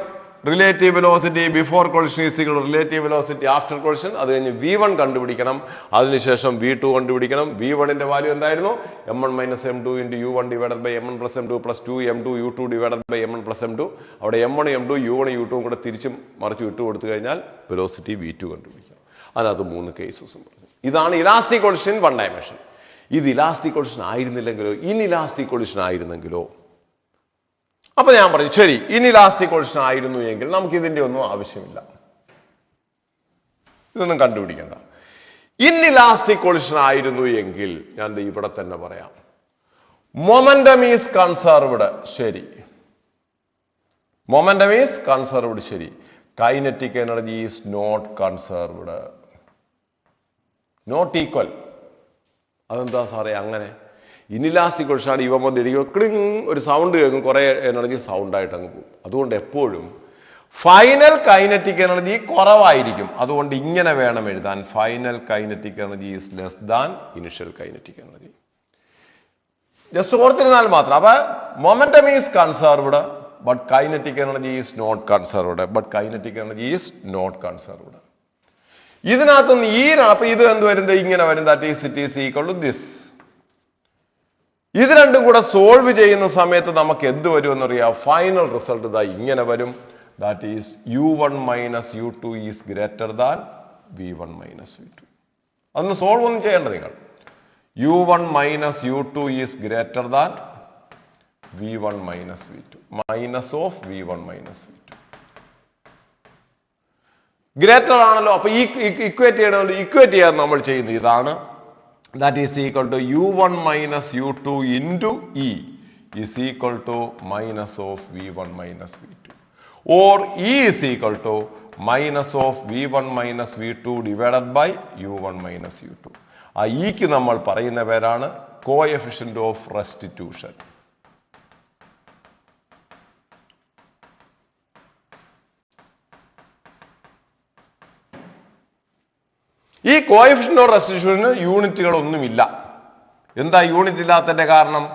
Relative velocity before collision is equal to relative velocity after collision. അത് കഴിഞ്ഞ് V1 കണ്ടുപിടിക്കണം, അതിനുശേഷം V2 കണ്ടുപിടിക്കണം. V1ന്റെ വാല്യൂ എന്തായിരുന്നു? M1 - M2 × U1 divided by M1 + M2 + 2M2 U2 divided by M1 + M2. അവിടെ M1 M2 U1 U2 കൂടെ തിരിച്ചും മറിച്ചും ഇട്ട് കൊടുത്തു കഴിഞ്ഞാൽ വെലോസിറ്റി V2 കണ്ടുപിടിക്കാം. അതിനകത്ത് 3 കേസസും പറഞ്ഞു. ഇതാണ് ഇലാസ്റ്റിക് കൊളിഷൻ ഇൻ 1 dimension. ഇത് ഇലാസ്റ്റിക് കൊളിഷൻ ആയിരുന്നില്ലെങ്കിലോ, ഇൻഇലാസ്റ്റിക് കൊളിഷൻ ആയിരുന്നെങ്കിലോ? അപ്പൊ ഞാൻ പറഞ്ഞു ശരി, ഇൻഇലാസ്റ്റിക് കൊളിഷൻ ആയിരുന്നു എങ്കിൽ നമുക്ക് ഇതിന്റെ ഒന്നും ആവശ്യമില്ല, ഇതൊന്നും കണ്ടുപിടിക്കണ്ട. ഇൻഇലാസ്റ്റിക് കൊളിഷൻ ആയിരുന്നു എങ്കിൽ ഞാൻ ഇവിടെ തന്നെ പറയാം, മൊമെന്റം ഈസ് കൺസർവ്ഡ്. ശരി, മൊമെന്റം ഈസ് കൺസർവ്ഡ്. ശരി, kinetic energy is not conserved, not equal. അതെന്താ സാറേ അങ്ങനെ? ഇൻഇലാസ്റ്റിക് കൊളിഷനാണ്. ഇവ വന്ന് ഇടിക്കും, ക്ലിങ് ഒരു സൗണ്ട് കേൾക്കും, കുറെ എനർജി സൗണ്ട് ആയിട്ട് അങ്ങ് പോകും. അതുകൊണ്ട് എപ്പോഴും ഫൈനൽ കൈനറ്റിക് എനർജി കുറവായിരിക്കും. അതുകൊണ്ട് ഇങ്ങനെ വേണം എഴുതാൻ, final kinetic energy is less than initial kinetic energy. Just ഓർത്തിരുന്നാൽ മാത്രം. അപ്പൊ momentum is conserved but kinetic energy is not conserved, but kinetic energy is not conserved. ഇതിനകത്തുനിന്ന് അപ്പൊ ഇത് എന്ത് വരുന്നത്? ഇങ്ങനെ വരും. That is it is equal to this. ഇത് രണ്ടും കൂടെ സോൾവ് ചെയ്യുന്ന സമയത്ത് നമുക്ക് എന്ത് വരും എന്നറിയാം? ഫൈനൽ റിസൾട്ട് ഇതാ ഇങ്ങനെ വരും. That is U1 - U2 is greater than V1 - V2. അതൊന്ന് സോൾവ് ഒന്നും ചെയ്യേണ്ട നിങ്ങൾ. U1 - U2 is greater than V1 - V2, minus of V1 - V2. Greater ആണല്ലോ. അപ്പൊ ഈ ഇക്വേറ്റ് ചെയ്യണമല്ലോ. ഇക്വേറ്റ് ചെയ്യാൻ നമ്മൾ ചെയ്യുന്നത് ഇതാണ്. That is equal to U1 - U2 into E is equal to minus of V1 - V2, or E is equal to minus of V1 - V2 divided by U1 - U2. ആ ഇക്ക് നമ്മൾ പറയുന്ന പേരാണ് കോഎഫിഷ്യന്റ് ഓഫ് റെസ്റ്റിറ്റ്യൂഷൻ. ഈ coefficient of റെസ്റ്റിറ്റ്യൂഷന് യൂണിറ്റുകളൊന്നുമില്ല. എന്താ unit ഇല്ലാത്തതിന്റെ കാരണം?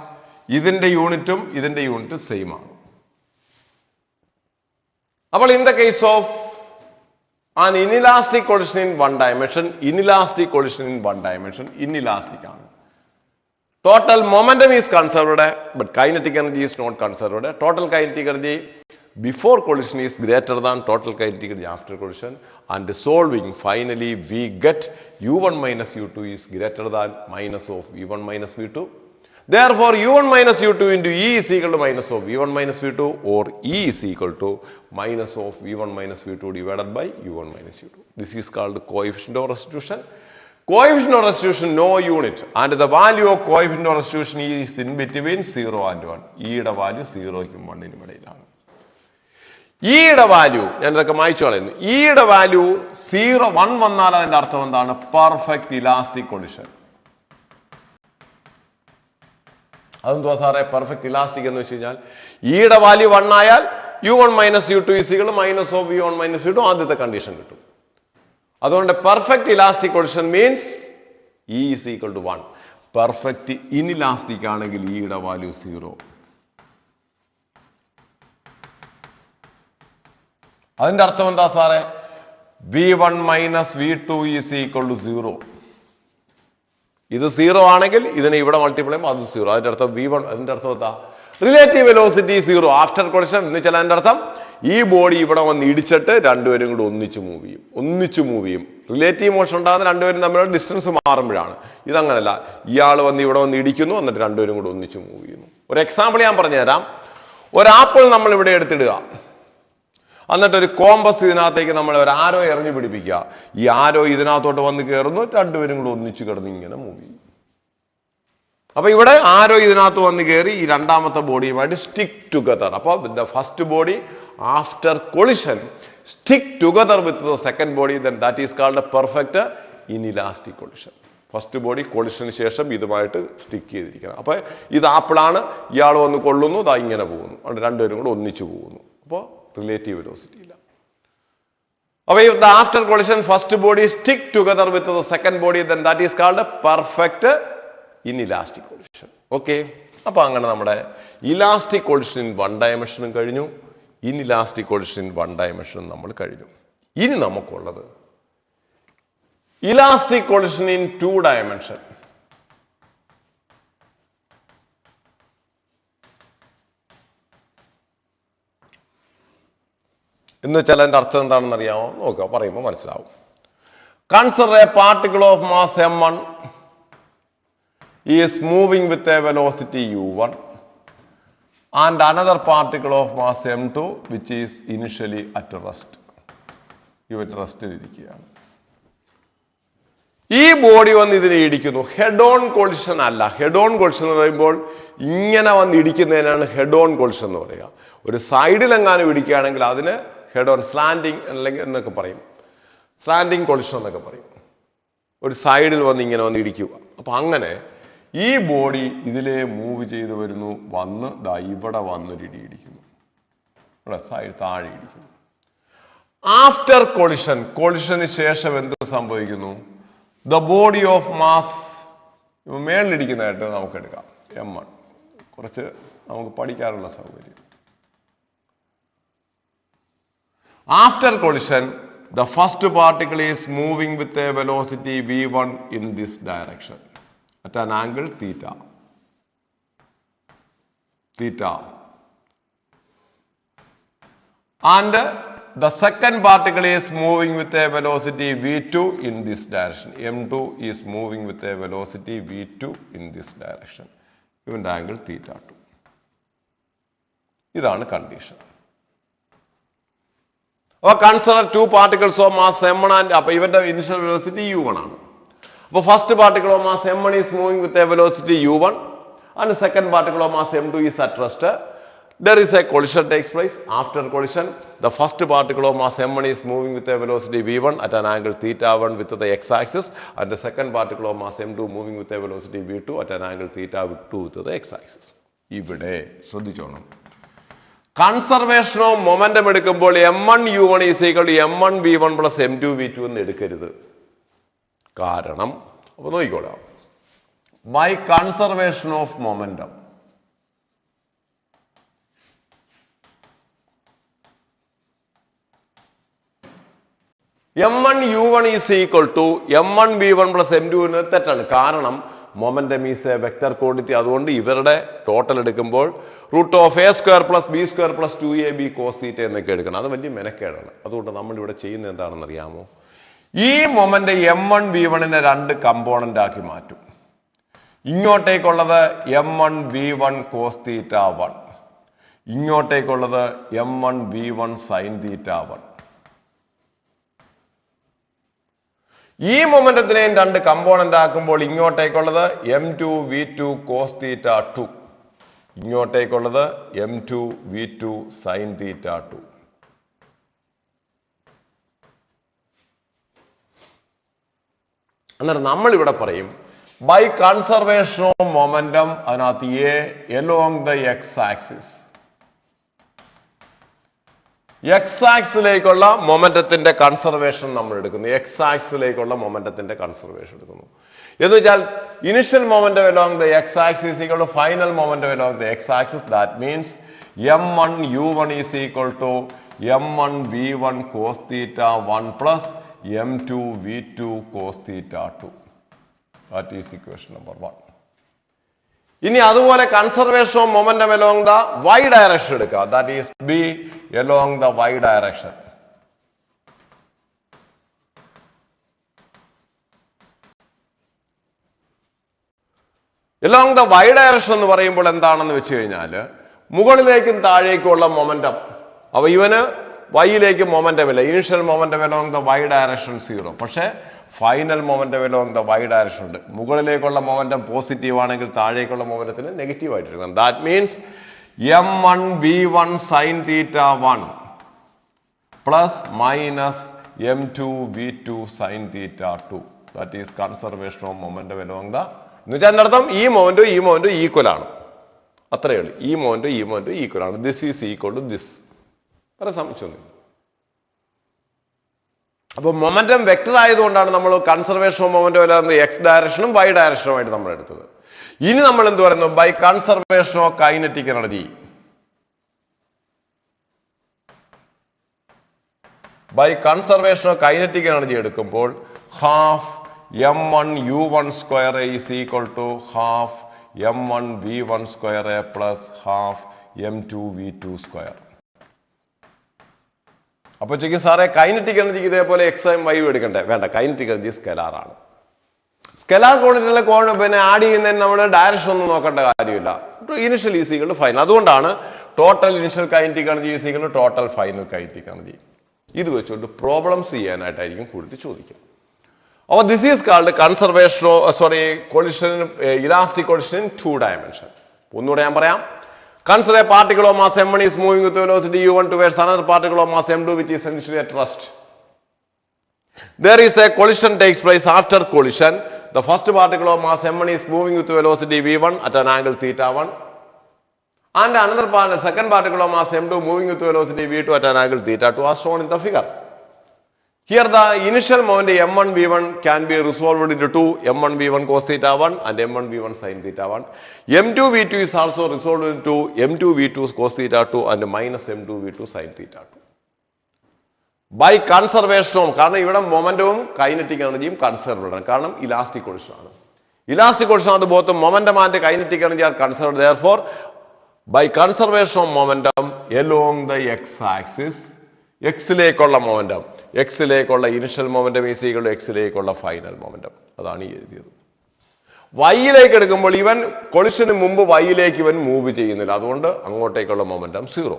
ഇതിന്റെ യൂണിറ്റും ഇതിന്റെ യൂണിറ്റും സെയിം ആണ്. അപ്പോൾ in the case of an inelastic collision in 1 dimension, inelastic collision in 1 dimension inelastic ആണ്. Total momentum is conserved but kinetic energy is not conserved. Total kinetic energy before collision is greater than total kinetic energy after collision, and solving finally we get U1 - U2 is greater than minus of V1 - V2. Therefore, u1 minus u2 into E is equal to minus of v1 minus v2, or E is equal to minus of v1 minus v2 divided by u1 minus u2. This is called coefficient of restitution. Coefficient of restitution no unit, and the value of coefficient of restitution is in between 0 and 1. E യുടെ value 0 ക്കും 1 നും ഇടയിലാണ്. E യുടെ value ഞാൻ ഇതൊക്കെ മായ്ച്ചു കളയുന്നു. E യുടെ value 0 1 വന്നാൽ അതിന്റെ അർത്ഥം എന്താണ്? Perfect elastic collision. അതെന്തുവാ സാറേ പെർഫെക്റ്റ് ഇലാസ്റ്റിക് എന്ന് വെച്ച് കഴിഞ്ഞാൽ ഇയുടെ വാല്യൂ 1 ആയാൽ u1 minus u2 is equal minus of v1 minus v2 ആദ്യത്തെ കണ്ടീഷൻ കിട്ടും. അതുകൊണ്ട് perfect elastic collision means E is equal to 1. Perfect inelastic ആണെങ്കിൽ ഇയുടെ വാല്യൂ 0. അതിന്റെ അർത്ഥം എന്താ സാറേ? v1 minus v2 is equal to 0. ഇത് 0 ആണെങ്കിൽ ഇതിനെ ഇവിടെ മൾട്ടിപ്ലൈ ചെയ്യുമ്പോൾ അത് 0. അതിന്റെ അർത്ഥം v1. അതിന്റെ അർത്ഥം എന്താ? റിലേറ്റീവ് വെലോസിറ്റി 0 ആഫ്റ്റർ കൊളിഷൻ എന്ന് വെച്ചാൽ അതിന്റെ അർത്ഥം ഈ ബോഡി ഇവിടെ വന്ന് ഇടിച്ചിട്ട് രണ്ടുപേരും കൂടെ ഒന്നിച്ചു മൂവ് ചെയ്യും. റിലേറ്റീവ് മോഷൻ ഉണ്ടാകുന്ന രണ്ടുപേരും തമ്മിലുള്ള ഡിസ്റ്റൻസ് മാറുമ്പോഴാണ്. ഇതങ്ങനല്ല, ഇയാൾ വന്ന് ഇവിടെ വന്ന് ഇടിക്കുന്നു, എന്നിട്ട് രണ്ടുപേരും കൂടെ ഒന്നിച്ചു മൂവ് ചെയ്യുന്നു. ഒരു എക്സാമ്പിൾ ഞാൻ പറഞ്ഞുതരാം. ഒരു ആപ്പിൾ നമ്മൾ ഇവിടെ എടുത്തിടുക, എന്നിട്ട് ഒരു കോമ്പസ് ഇതിനകത്തേക്ക് നമ്മൾ ഒരു ആരോ എറിഞ്ഞു പിടിപ്പിക്കുക. ഈ ആരോ ഇതിനകത്തോട്ട് വന്ന് കയറുന്നു, രണ്ടുപേരും കൂടെ ഒന്നിച്ചു കിടന്ന് ഇങ്ങനെ മൂവ് ചെയ്യും. അപ്പൊ ഇവിടെ ആരോ ഇതിനകത്ത് വന്ന് കയറി ഈ രണ്ടാമത്തെ ബോഡിയുമായിട്ട് സ്റ്റിക്ക് ടുഗദർ. അപ്പൊ the first body after collision stick together with the second body, then that is called a perfect inelastic collision. First body കൊളിഷന് ശേഷം ഇതുമായിട്ട് സ്റ്റിക്ക് ചെയ്തിരിക്കണം. അപ്പൊ ഇത് ആപ്പിളാണ്, ഇയാൾ വന്ന് കൊള്ളുന്നു, ദാ ഇങ്ങനെ പോകുന്നു, രണ്ടുപേരും കൂടെ ഒന്നിച്ചു പോകുന്നു. അപ്പോൾ റിലേറ്റീവ് വെലോസിറ്റി ഇല്ല. അപ്പോൾ if the after collision first body stick together with the second body, then that is called a perfect inelastic collision. Okay, അപ്പോൾ അങ്ങനെ നമ്മുടെ ഇലാസ്റ്റിക് കൊളിഷൻ ഇൻ 1 ഡയമെൻഷനും കഴിഞ്ഞു, ഇൻഇലാസ്റ്റിക് കൊളിഷൻ ഇൻ 1 ഡയമെൻഷനും നമ്മൾ കഴിഞ്ഞു. ഇനി നമുക്കുള്ളത് ഇലാസ്റ്റിക് കൊളിഷൻ ഇൻ 2 ഡയമെൻഷൻ. എന്ന് വെച്ചാൽ അതിന്റെ അർത്ഥം എന്താണെന്ന് അറിയാമോ? നോക്കുക, പറയുമ്പോൾ മനസ്സിലാവും. Consider A particle of mass m1 is moving with a velocity u1 and another particle of mass m2 which is initially at rest. ഇവൻ റെസ്റ്റിൽ ഇരിക്കുകയാണ്. ഈ ബോഡി വന്ന് ഇതിനെ ഇടിക്കുന്നു. ഹെഡ് ഓൺ കൊളിഷൻ അല്ല. ഹെഡ് ഓൺ കൊളിഷൻ എന്ന് പറയുമ്പോൾ ഇങ്ങനെ വന്ന് ഇടിക്കുന്നതിനാണ് ഹെഡ് ഓൺ കൊളിഷൻ എന്ന് പറയുക. ഒരു സൈഡിലെങ്ങാനും ഇടിക്കുകയാണെങ്കിൽ അതിന് ഹെഡ് ഓൺ സ്ലാൻഡിങ് അല്ലെങ്കിൽ എന്നൊക്കെ പറയും, സ്ലാൻഡിങ് കൊളിഷൻ എന്നൊക്കെ പറയും. ഒരു സൈഡിൽ വന്ന് ഇങ്ങനെ വന്ന് ഇടിക്കുക. അപ്പൊ അങ്ങനെ ഈ ബോഡി ഇതിലെ മൂവ് ചെയ്ത് വരുന്നു, വന്ന് ദാ ഇവിടെ വന്നൊരു ഇടിക്കുന്നു, ഇവിടെ സൈഡ് താഴെ ഇടിക്കുന്നു. ആഫ്റ്റർ കൊളിഷൻ, കൊളിഷന് ശേഷം എന്ത് സംഭവിക്കുന്നു? ദ ബോഡി ഓഫ് മാസ് മേളിലിടിക്കുന്നതായിട്ട് നമുക്ക് എടുക്കാം m1. കുറച്ച് നമുക്ക് പഠിക്കാനുള്ള സൗകര്യം. After collision, the first particle is moving with a velocity v1 in this direction at an angle theta. And the second particle is moving with a velocity v2 in this direction. m2 is moving with a velocity v2 in this direction. ഇവന്റെ angle theta 2. ഇതാണ് condition. അപ്പോൾ consider 2 particles of mass m1 and അപ്പോൾ ഇവന്റെ initial velocity u1 ആണ്. അപ്പോൾ first particle of mass m1 is moving with a velocity u1 and second particle of mass m2 is at rest. There is a collision takes place. After collision, the first particle of mass m1 is moving with a velocity v1 at an angle theta 1 with the x-axis, and the second particle of mass m2 moving with a velocity v2 at an angle theta 2 with the x-axis. ഇവിടെ ശ്രദ്ധിച്ചോണം, conservation of momentum എടുക്കുമ്പോൾ m1 u1 is equal to m1 v1 plus m2 v2 എന്ന് എടുക്കരുത്. കാരണം അപ്പൊ നോക്കിക്കോളാം, by conservation of momentum m1 u1 is equal to m1 v1 plus m2 എന്ന് തെറ്റാണ്. കാരണം momentum is A vector quantity. അതുകൊണ്ട് ഇവരുടെ ടോട്ടൽ എടുക്കുമ്പോൾ √(a² + b² + 2ab cos θ എന്നൊക്കെ എടുക്കണം. അത് വലിയ മെനക്കേടാണ്. അതുകൊണ്ട് നമ്മൾ ഇവിടെ ചെയ്യുന്നത് എന്താണെന്ന് അറിയാമോ? ഈ മൊമെന്റ് m1 v1 2 കമ്പോണന്റ് ആക്കി മാറ്റും. ഇങ്ങോട്ടേക്കുള്ളത് m1 v1 cos theta 1. ഇങ്ങോട്ടേക്കുള്ളത് m1 v1 sin theta 1. ഈ മൊമെന്റത്തിനെയും രണ്ട് കമ്പോണന്റ് ആക്കുമ്പോൾ ഇങ്ങോട്ടേക്കുള്ളത് m2 v2 cos theta 2. ഇങ്ങോട്ടേക്കുള്ളത് m2 v2 sin theta 2. എന്നിട്ട് നമ്മൾ ഇവിടെ പറയും by conservation of momentum അതിനകത്ത് a along the x-axis. x-axisലേക്കുള്ള മൊമെന്റത്തിന്റെ കൺസർവേഷൻ നമ്മൾ എടുക്കുന്നു. x-axisലേക്കുള്ള മൊമെന്റത്തിന്റെ കൺസർവേഷൻ എടുക്കുന്നു എന്ന് വെച്ചാൽ initial momentum along the x-axis is equal to final momentum along the x-axis. That means m1 u1 is equal to m1 v1 cos theta 1 plus m2 v2 cos theta 2. That is equation number 1. ഇനി അതുപോലെ conservation of momentum along the y direction എടുക്കുക. That is b along the y direction. along the y direction എന്ന് പറയുമ്പോൾ എന്താണെന്ന് വെച്ച് കഴിഞ്ഞാൽ മുകളിലേക്കും താഴേക്കുമുള്ള momentum. അപ്പൊ ഇവന് വൈയിലേക്ക് മൊമെന്റം ഇല്ല. Initial momentum along the y direction 0. പക്ഷേ final momentum along the y direction ഉണ്ട്. മുകളിലേക്കുള്ള മൊമെന്റം പോസിറ്റീവ് ആണെങ്കിൽ താഴേക്കുള്ള മൊമെന്റത്തിന് നെഗറ്റീവ് ആയിട്ടിരിക്കണം. That means m1 v1 sin theta 1 plus minus m2 v2 sin theta 2. That is conservation of momentum along the എന്ന് വെച്ചാൽ അതിന്റെ അർത്ഥം ഈ മൊമെന്റും ഈക്വൽ ആണ്. അത്രയേ ഉള്ളൂ. ഈ മൊമെന്റും ഈക്വൽ ആണ്. This is equal to this. വേറെ സംശയമൊന്നും. അപ്പോൾ മൊമെന്റം വെക്ടർ ആയതുകൊണ്ടാണ് നമ്മൾ കൺസർവേഷൻ ഓഫ് മൊമെന്റം അല്ലാതെ എക്സ് ഡയറക്ഷനും വൈ ഡയറക്ഷനുമായിട്ട് നമ്മൾ എടുത്തത്. ഇനി നമ്മൾ എന്ത് പറയുന്നു? By conservation of kinetic energy. By conservation of kinetic energy എടുക്കുമ്പോൾ half m1 u1 square a is equal to half m1 v1 square a plus half m2 v2 square. അപ്പൊ ചോദിക്കും സാറേ കൈനറ്റിക് എനർജിക്ക് ഇതേപോലെ എക്സും വൈയും എടുക്കണ്ടേ? വേണ്ട, കൈനറ്റിക് എനർജി സ്കെലാർ ആണ്. സ്കെലാർ ക്വാണ്ടിറ്റിയിലെ പിന്നെ ആഡ് ചെയ്യുന്നതിന് നമ്മൾ ഡയറക്ഷൻ ഒന്നും നോക്കേണ്ട കാര്യമില്ല. Initial is equal to final. അതുകൊണ്ടാണ് total initial kinetic energy is equal to total final kinetic energy. ഇത് വെച്ചുകൊണ്ട് പ്രോബ്ലംസ് ചെയ്യാനായിട്ടായിരിക്കും കൂടുതൽ ചോദിക്കുക. അപ്പോൾ this is called conservation collision, ഇലാസ്റ്റിക് collision in 2 dimensions. ഒന്നുകൂടെ ഞാൻ പറയാം. Consider a particle of mass m1 is moving with velocity u1 towards another particle of mass m2 which is essentially at rest. There is a collision takes place. After collision, the first particle of mass m1 is moving with velocity v1 at an angle theta 1 and another second particle of mass m2 moving with velocity v2 at an angle theta 2 as shown in the figure. Here the initial moment m1 v1 can be resolved into two, m1 v1 cos theta 1 and m1 v1 sin theta 1. m2 v2 is also resolved into m2 v2 cos theta 2 and minus m2 v2 sin theta 2. By conservation, കാരണം ഇവിടെ മൊമെന്റവും kinetic എനർജിയും conserved ആണ്. കാരണം elastic collision ആണ്. Elastic collision ആണ് both momentum and kinetic energy are conserved. Therefore, by conservation of momentum along the x-axis, എക്സിലേക്കുള്ള momentum, എക്സിലേക്കുള്ള initial momentum is equal to എക്സിലേക്കുള്ള ഫൈനൽ മൊമെന്റം. അതാണ് ഈ എഴുതിയത്. വൈയിലേക്ക് എടുക്കുമ്പോൾ ഇവൻ കൊളിഷന് മുമ്പ് വൈയിലേക്ക് ഇവൻ മൂവ് ചെയ്യുന്നില്ല. അതുകൊണ്ട് അങ്ങോട്ടേക്കുള്ള momentum 0.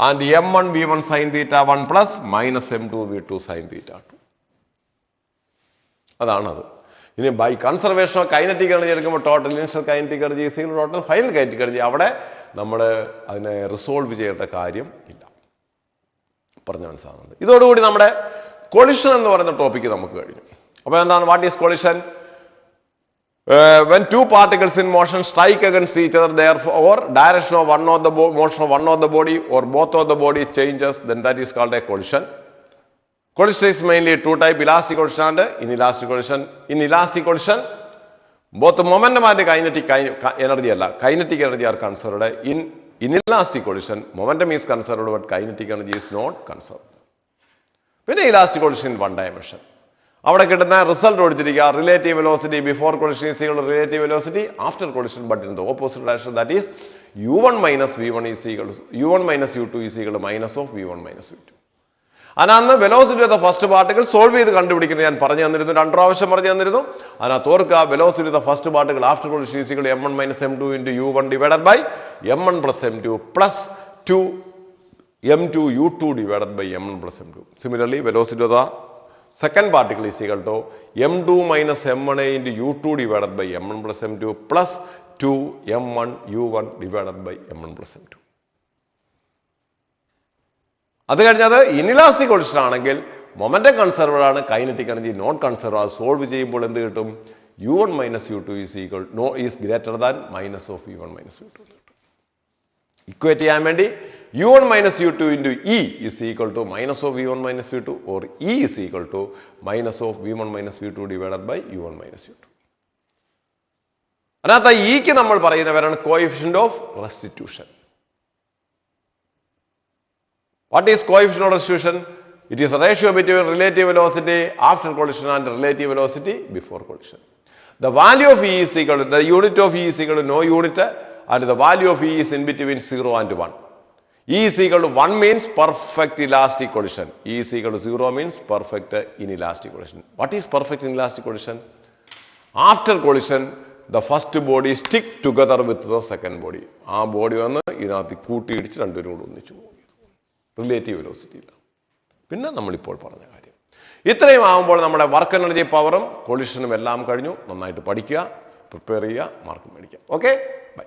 And m1 v1 sin theta 1 plus minus m2 v2 sin theta 2. അതാണത്. ഇനി by conservation of kinetic energy എടുക്കുമ്പോൾ total initial kinetic energy is equal to total final kinetic energy. അവിടെ നമ്മൾ അതിനെ റിസോൾവ് ചെയ്യേണ്ട കാര്യം ഇല്ല. പറഞ്ഞു മനസ്സിലാകുന്നുണ്ട്. ഇതോടുകൂടി നമ്മുടെ കൊളിഷൻ എന്ന് പറയുന്ന ടോപ്പിക്ക് നമുക്ക് കഴിഞ്ഞു. അപ്പൊ എന്താണ് what is collision? When two particles in motion strike against each other, therefore direction of one of the motion of one of the body or both of the body changes, then that is called a collision. Collision is mainly two type, elastic collision and inelastic collision. In elastic collision, both momentum and kinetic energy kinetic energy are conserved. In inelastic collision, momentum is conserved but kinetic energy is not conserved. When elastic collision in one dimension, അവിടെ കിട്ടുന്ന result കൊടുത്തിരിക്കുക relative velocity before collision is equal to relative velocity after collision but in the opposite direction, that is u1 minus v1 is equal to u1 minus u2 is equal to minus of v1 minus v2. അതിനകത്ത് velocity of the first particle solve ചെയ്ത് കണ്ടുപിടിക്കുന്നത് ഞാൻ പറഞ്ഞു തന്നിരുന്നു, 2 പ്രാവശ്യം പറഞ്ഞു തന്നിരുന്നു. അതിനകത്ത് ഓർക്കുക, velocity of the first particle after collision is equal to m1 - m2 into u1 divided by m1 plus m2 plus 2 m2 u2 divided by m1 plus m2. Similarly, velocity of the second particle is equal to m2 minus m1a into u2 divided by m1 plus m2 plus 2 m1 u1 divided by m1 plus m2. അത് കഴിഞ്ഞത് inelastic collision ആണെങ്കിൽ momentum കൺസർവർ ആണ്, kinetic energy non കൺസർവർ. Solve ചെയ്യുമ്പോൾ എന്ത് കിട്ടും? u1 minus u2 is equal is greater than minus of u1 minus u2. Equate ചെയ്യാൻ വേണ്ടി u1 minus u2 into e is equal to minus of v1 minus v2 or e is equal to minus of v1 minus v2 divided by u1 minus u2. അതിനകത്ത് ഇക്ക് നമ്മൾ പറയുന്നവരാണ് coefficient of restitution. What is coefficient of restitution? It is a ratio between relative velocity after collision and relative velocity before collision. The value of E is equal to, the unit of E is equal to no unit, and the value of E is in between 0 and 1. E is equal to 1 means perfect elastic collision. E is equal to 0 means perfect inelastic collision. What is perfect inelastic collision? After collision, the first body stick together with the second body. ആ body വന്ന് ഇതിനകത്ത് കൂട്ടിയിടിച്ച് രണ്ടുപേരും കൂടെ ഒന്നിച്ചു പോകും. Relative velocity ഇല്ല. പിന്നെ നമ്മളിപ്പോൾ പറഞ്ഞ കാര്യം ഇത്രയും ആകുമ്പോൾ നമ്മുടെ വർക്ക് എനർജി പവറും കൊളിഷനും എല്ലാം കഴിഞ്ഞു. നന്നായിട്ട് പഠിക്കുക, പ്രിപ്പയർ ചെയ്യുക, മാർക്ക് മേടിക്കുക. Okay, by.